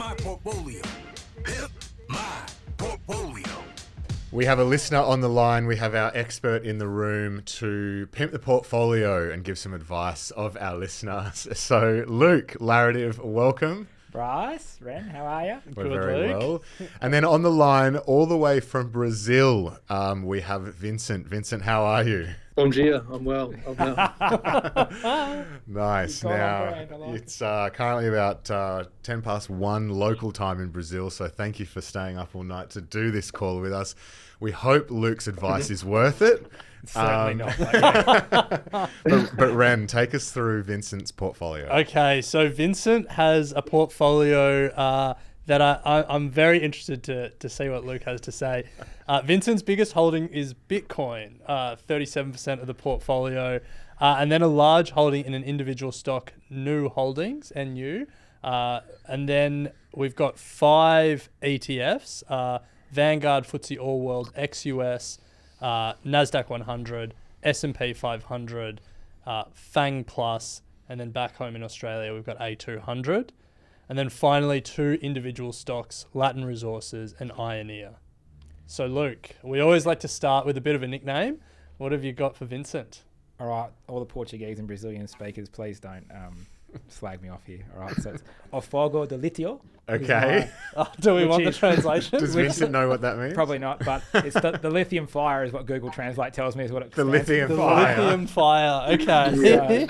my portfolio. Pimp my portfolio. We have a listener on the line. We have our expert in the room to pimp the portfolio and give some advice of our listeners. So, Luke Laretive, welcome. Bryce, Ren, how are you? We're Good, very Luke. well. And then on the line, all the way from Brazil, we have Vincent. Vincent, how are you? Bom dia. I'm well. Nice. Now, it's currently about 10 past 1 local time in Brazil, so thank you for staying up all night to do this call with us. We hope Luke's advice is worth it. Certainly not. But Ren, take us through Vincent's portfolio. Okay, so Vincent has a portfolio that I'm very interested to see what Luke has to say. Vincent's biggest holding is Bitcoin, 37% of the portfolio, and then a large holding in an individual stock, New Holdings, NU. And then we've got 5 ETFs, Vanguard FTSE All World, XUS, NASDAQ 100, S&P 500, FANG Plus, and then back home in Australia, we've got A200. And then finally, 2 individual stocks, Latin Resources and Ioneer. So Luke, we always like to start with a bit of a nickname. What have you got for Vincent? All right, all the Portuguese and Brazilian speakers, please don't slag me off here. All right, so it's O Fogo de Litio. Okay. Do we want the is- translation? Does Vincent know what that means? Probably not, but it's the lithium fire is what Google Translate tells me is what it The stands lithium for. fire. Lithium fire. Okay.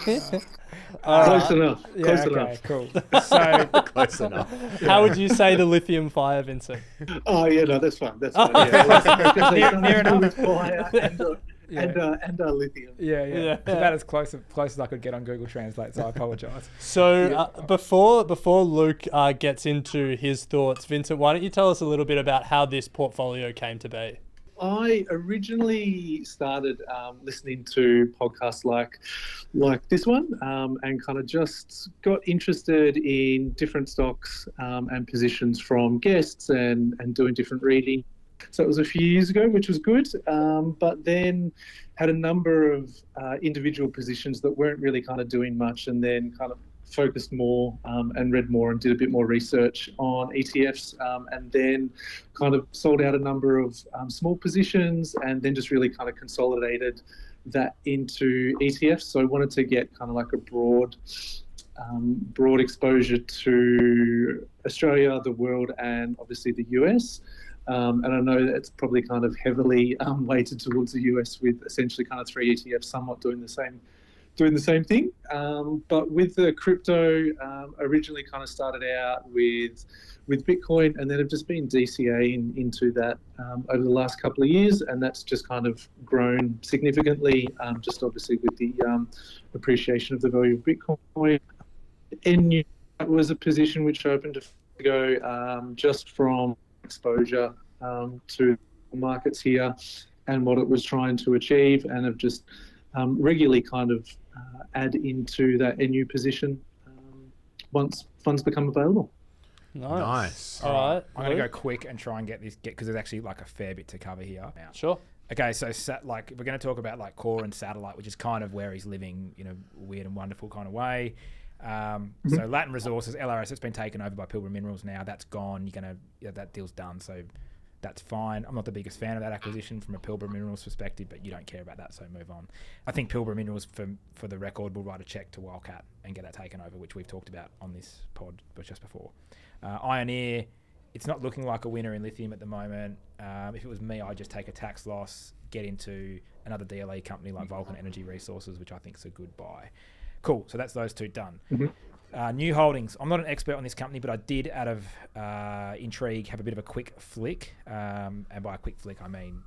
Close enough. Yeah, Close okay, enough. cool. So, Close enough. How would you say the lithium fire, Vincent? Oh yeah, no, that's fine. That's fine. Yeah. Near enough. Fire and lithium. yeah. Yeah. It's about as close as I could get on Google Translate, so I apologise. So before Luke gets into his thoughts, Vincent, why don't you tell us a little bit about how this portfolio came to be? I originally started listening to podcasts like this one, and kind of just got interested in different stocks and positions from guests and doing different reading. So it was a few years ago, which was good, but then had a number of individual positions that weren't really kind of doing much, and then kind of focused more and read more and did a bit more research on ETFs, and then kind of sold out a number of small positions, and then just really kind of consolidated that into ETFs. So I wanted to get kind of like a broad exposure to Australia, the world, and obviously the US. And I know that it's probably kind of heavily weighted towards the US, with essentially kind of 3 ETFs somewhat doing the same thing. But with the crypto, originally kind of started out with Bitcoin, and then have just been DCAing into that over the last couple of years, and that's just kind of grown significantly, just obviously with the appreciation of the value of Bitcoin. And that was a position which opened to go just from exposure to markets here and what it was trying to achieve, and have just regularly kind of add into that NU position once funds become available. Nice. All right. I'm going to go Luke? quick and try and get because there's actually like a fair bit to cover here. Sure. Okay, so like we're going to talk about like core and satellite, which is kind of where he's living in a weird and wonderful kind of way. So Latin Resources, LRS, it's been taken over by Pilbara Minerals now. That's gone. That deal's done. So that's fine. I'm not the biggest fan of that acquisition from a Pilbara Minerals perspective, but you don't care about that, so move on. I think Pilbara Minerals, for the record, will write a check to Wildcat and get that taken over, which we've talked about on this pod, but just before. Ioneer, it's not looking like a winner in lithium at the moment. If it was me, I'd just take a tax loss, get into another DLE company like Vulcan Energy Resources, which I think is a good buy. Cool, so that's those two done. New Holdings. I'm not an expert on this company, but I did, out of intrigue, have a bit of a quick flick. And by a quick flick, I mean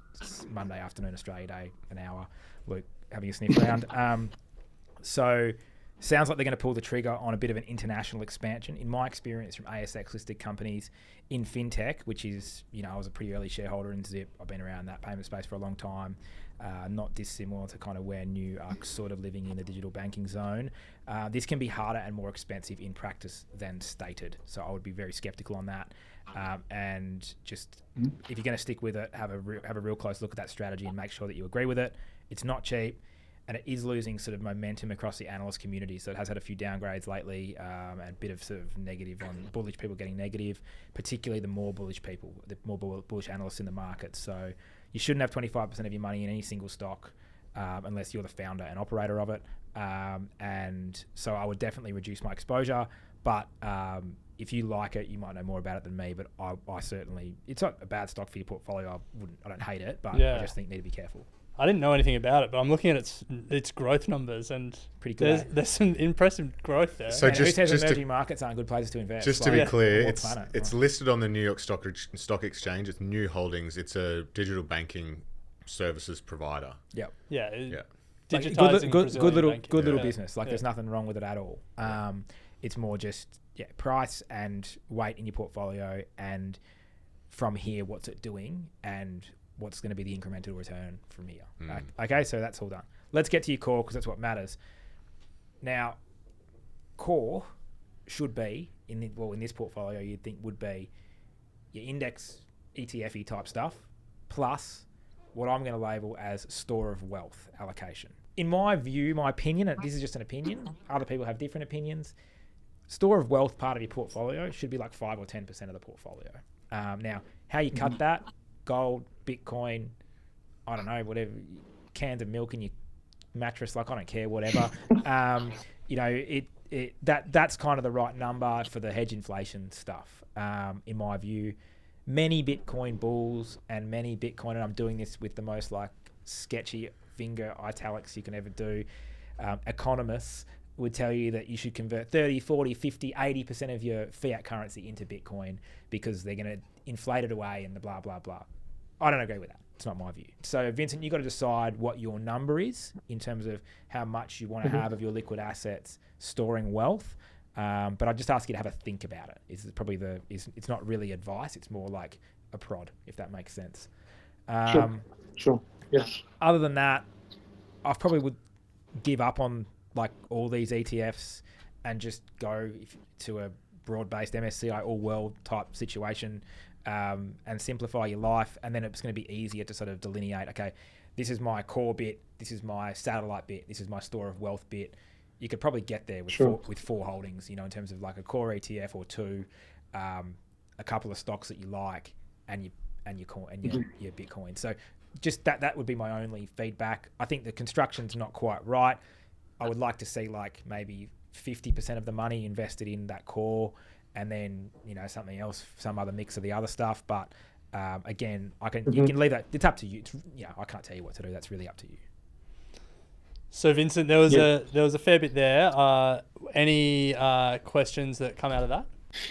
Monday afternoon, Australia Day, an hour. Luke having a sniff around. So sounds like they're going to pull the trigger on a bit of an international expansion. In my experience from ASX-listed companies in fintech, which is, I was a pretty early shareholder in Zip. I've been around that payment space for a long time. Not dissimilar to kind of where New are sort of living in the digital banking zone. This can be harder and more expensive in practice than stated. So I would be very skeptical on that. And just if you're going to stick with it, have a real close look at that strategy and make sure that you agree with it. It's not cheap. and it is losing sort of momentum across the analyst community. So it has had a few downgrades lately, and a bit of sort of negative on bullish people getting negative, particularly the more bullish people, the more bullish analysts in the market. So you shouldn't have 25% of your money in any single stock unless you're the founder and operator of it. And so I would definitely reduce my exposure. But if you like it, you might know more about it than me. But I certainly, it's not a bad stock for your portfolio. I don't hate it, but I just think you need to be careful. I didn't know anything about it, but I'm looking at its growth numbers, and pretty good. There's some impressive growth there. So who says emerging markets aren't good places to invest? Just to be clear, it's listed on the New York Stock Exchange. It's New Holdings. It's a digital banking services provider. Yep. Yeah. Digitizing good little business. Like there's nothing wrong with it at all. It's more just price and weight in your portfolio, and from here, what's it doing, and what's going to be the incremental return from here. Okay, so that's all done. Let's get to your core, because that's what matters. Now, core should be, in this portfolio, you'd think would be your index ETF-y type stuff, plus what I'm going to label as store of wealth allocation. In my view, my opinion, and this is just an opinion, other people have different opinions, store of wealth part of your portfolio should be like 5 or 10% of the portfolio. Now, how you cut that, gold, Bitcoin, I don't know, whatever, cans of milk in your mattress, like I don't care, whatever. That's kind of the right number for the hedge inflation stuff. In my view, many Bitcoin bulls and many Bitcoin, and I'm doing this with the most like sketchy finger italics you can ever do, economists would tell you that you should convert 30, 40, 50, 80% of your fiat currency into Bitcoin because they're going to inflate it away and the blah, blah, blah. I don't agree with that. It's not my view. So, Vincent, you've got to decide what your number is in terms of how much you want to have of your liquid assets storing wealth. But I just ask you to have a think about it. It's not really advice. It's more like a prod, if that makes sense. Sure. Yes. Other than that, I probably would give up on like all these ETFs and just go to a broad-based MSCI all-world type situation. And simplify your life, and then it's going to be easier to sort of delineate, okay, this is my core bit, this is my satellite bit, this is my store of wealth bit. You could probably get there with four holdings, in terms of like a core ETF or two, a couple of stocks that you like, and your Bitcoin. So just that would be my only feedback. I think the construction's not quite right. I would like to see like maybe 50% of the money invested in that core, and then something else, some other mix of the other stuff. But again, you can leave that. It's up to you. I can't tell you what to do. That's really up to you. So Vincent, there was a fair bit there. Any questions that come out of that?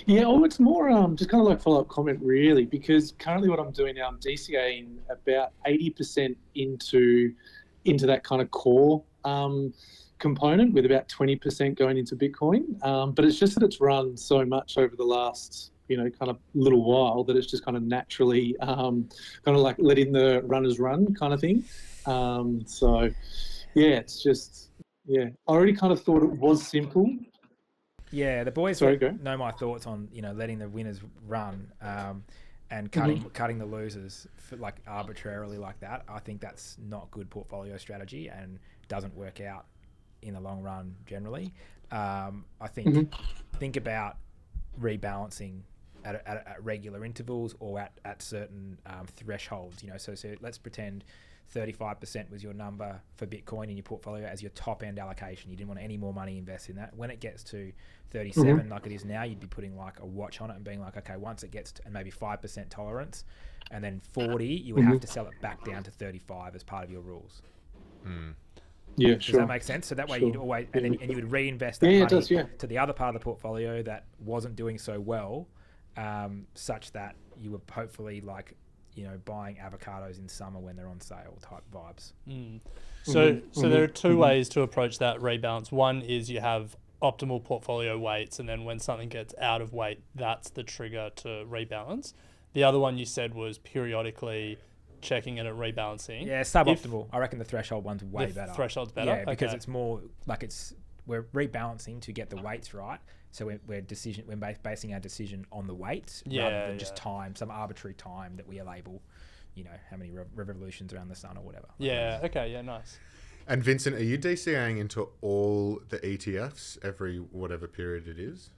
Yeah, it's more just kind of like follow-up comment really, because currently what I'm doing now, I'm DCAing about 80% into that kind of core component, with about 20% going into Bitcoin. But it's just that it's run so much over the last, kind of little while, that it's just kind of naturally kind of like letting the runners run kind of thing. So yeah, it's just, I already kind of thought it was simple. Yeah, the boys know my thoughts on, letting the winners run and cutting the losers for like arbitrarily like that. I think that's not good portfolio strategy and doesn't work out in the long run generally. I think about rebalancing at regular intervals or at certain thresholds. So let's pretend 35% was your number for Bitcoin in your portfolio as your top end allocation. You didn't want any more money invested in that. When it gets to 37 like it is now, you'd be putting like a watch on it and being like, okay, once it gets to, and maybe 5% tolerance, and then 40, you would have to sell it back down to 35 as part of your rules. Yeah, Does that make sense? So that way you'd always, and you would reinvest that money to the other part of the portfolio that wasn't doing so well, such that you were hopefully like, buying avocados in summer when they're on sale type vibes. So there are two ways to approach that rebalance. One is you have optimal portfolio weights, and then when something gets out of weight, that's the trigger to rebalance. The other one you said was periodically checking it at rebalancing. Yeah, suboptimal. I reckon the threshold one's way better. Threshold's better? Yeah, because it's more like we're rebalancing to get the weights right. So we're basing our decision on the weights rather than just time, some arbitrary time that we label, how many revolutions around the sun or whatever. Yeah. Okay. Yeah. Nice. And Vincent, are you DCAing into all the ETFs every whatever period it is?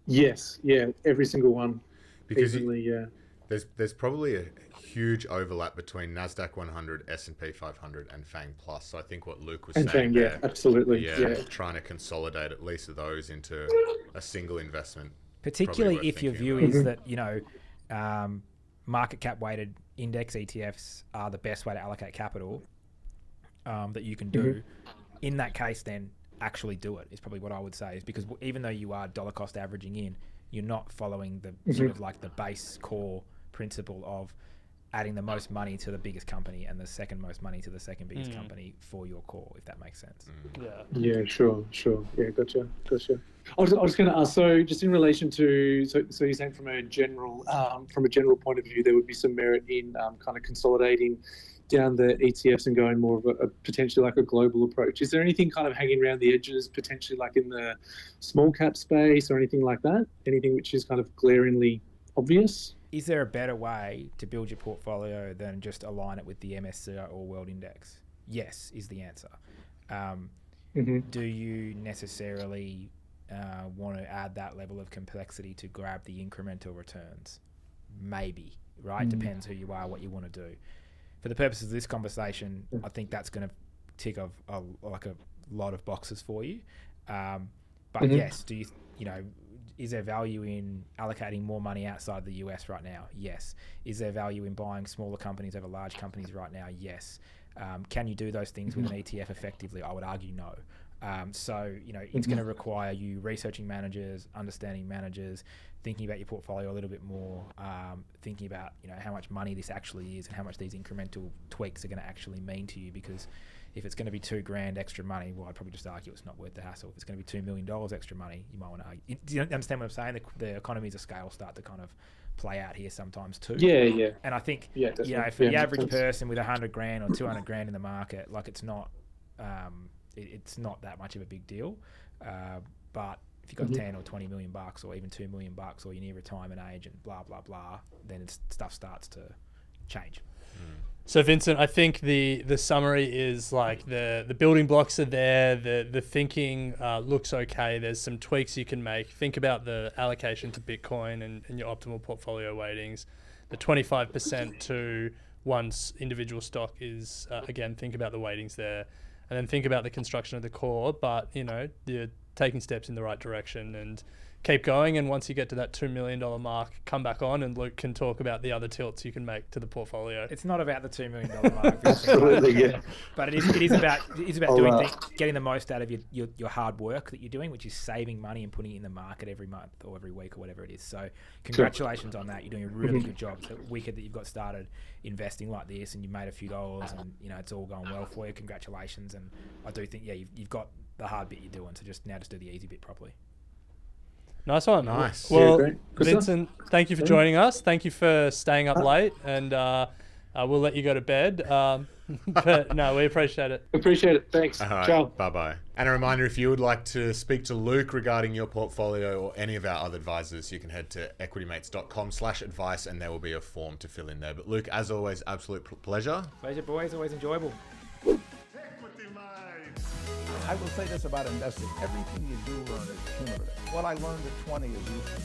Yes, yeah, every single one. Because Evenly, yeah. there's probably a huge overlap between Nasdaq 100, S&P 500, and FANG Plus. So I think what Luke was And saying Fang, yeah, there, absolutely. yeah, Yeah. trying to consolidate at least those into a single investment. Particularly worth if your thinking view about. is that, you know, market cap weighted index ETFs are the best way to allocate capital that you can do. In that case, then actually do it is probably what I would say, is because even though you are dollar cost averaging in, you're not following the sort of like the base core principle of adding the most money to the biggest company and the second most money to the second biggest company for your core, if that makes sense. Yeah, sure. Yeah, gotcha. I was going to ask, so just in relation to, so you're saying from a general point of view, there would be some merit in kind of consolidating down the ETFs and going more of a potentially like a global approach. Is there anything kind of hanging around the edges, potentially like in the small cap space or anything like that? Anything which is kind of glaringly obvious? Is there a better way to build your portfolio than just align it with the MSCI or World Index? Yes, is the answer. Do you necessarily want to add that level of complexity to grab the incremental returns? Maybe, right? Depends who you are, what you want to do. For the purposes of this conversation, I think that's going to tick off a lot of boxes for you. But yes, is there value in allocating more money outside the US right now? Yes. Is there value in buying smaller companies over large companies right now? Yes. Can you do those things with an ETF effectively? I would argue no. So, it's going to require you researching managers, understanding managers, thinking about your portfolio a little bit more, thinking about, how much money this actually is and how much these incremental tweaks are going to actually mean to you. Because if it's going to be $2,000 extra money, well, I'd probably just argue it's not worth the hassle. If it's going to be $2 million extra money, you might want to argue. Do you understand what I'm saying? The economies of scale start to kind of play out here sometimes too. Yeah. And I think, definitely. for the average person with $100,000 or $200,000 in the market, like it's not that much of a big deal. But if you've got 10 or 20 million bucks or even $2 million or you're near retirement age and blah, blah, blah, then stuff starts to change. So Vincent, I think the summary is like the building blocks are there, the thinking looks okay. There's some tweaks you can make. Think about the allocation to Bitcoin and your optimal portfolio weightings. The 25% to one's individual stock is, again, think about the weightings there. And then think about the construction of the core, but, you're taking steps in the right direction and keep going. And once you get to that $2 million mark, come back on and Luke can talk about the other tilts you can make to the portfolio. It's not about the $2 million mark. Absolutely, yeah. But it is about doing getting the most out of your hard work that you're doing, which is saving money and putting it in the market every month or every week or whatever it is. So congratulations on that. You're doing a really good job. It's a wicked that you've got started investing like this and you've made a few dollars and, it's all going well for you. Congratulations. And I do think, you've got the hard bit you're doing. So just do the easy bit properly. Nice one. Nice. Well, Great. Vincent, thank you for joining us. Thank you for staying up late, and we'll let you go to bed. But no, we appreciate it. Appreciate it. Thanks. All right, Ciao. bye-bye. And a reminder, if you would like to speak to Luke regarding your portfolio or any of our other advisors, you can head to equitymates.com/advice and there will be a form to fill in there. But Luke, as always, absolute pleasure. Pleasure, boys. Always enjoyable. I will say this about investing. Everything you do learn is cumulative. What I learned at 20 is useful.